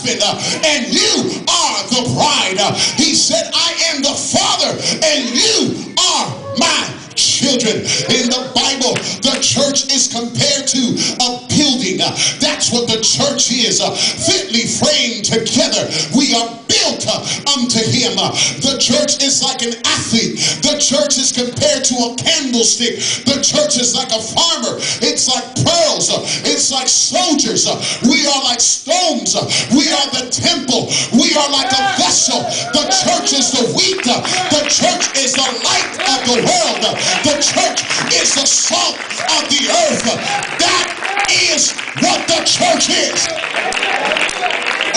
husband, and you are the bride. He said, I am the father, and you are my children. In the Bible, the church is compared to a building. That's what the church is, fitly framed together. We are built unto him. The church is like an athlete. The church is compared to a candlestick. The church is like a farmer. It's like pearls. It's like soldiers. We are like stones. We are the temple. We are like a vessel. The church is the wheat. The church is the light of the world. The church is the salt of the earth. That is what the church is.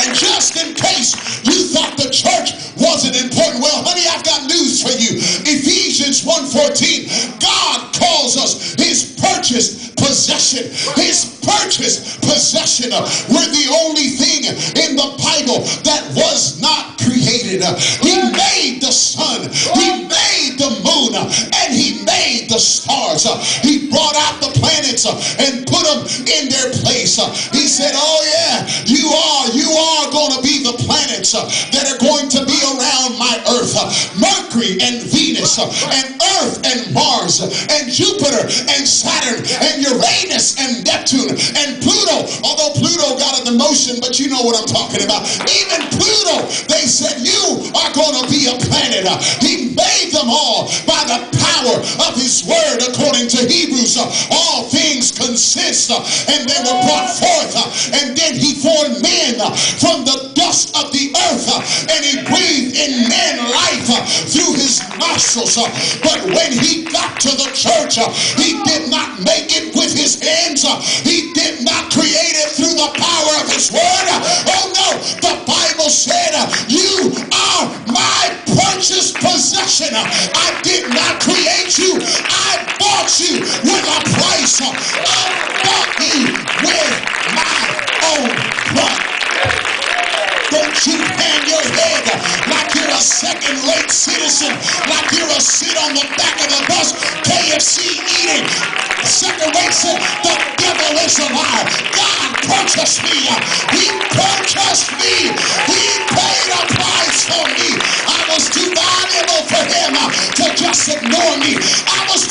And just in case you thought the church wasn't important, well, honey, I've got news for you. Ephesians 1:14, God calls us his purchased possession. His purchased possession. We're the only thing in the Bible that was not created. He made the sun. He made the moon. And he made the stars. He brought out the planets and put them in their place. He said, oh yeah, you are going to be the planets that are going to be around my earth. Mercury and Venus and Earth and Mars and Jupiter and Saturn and Uranus and Neptune and Pluto. Although Pluto got a demotion, but you know what I'm talking about. Even Pluto, they said, you are going to be a planet. He made them all by the power of his word, according to Hebrews. All things consist, and they were brought forth. And then he formed men from the dust of the earth, and he breathed in men life through his nostrils. But when he got to the church, he did not make it with his hands. He did not create it through the power of his word. Oh no, the Bible said, you are my purchased possession. I did not create you. I bought you with a price. I bought you with my own blood. Don't you hang your head like you're a second-rate citizen, like you're a sit on the back of the bus, KFC eating. Second-rate citizen. The devil is a liar. God purchased me. He purchased me. He paid a price for me. I was too valuable for him to just ignore me. I was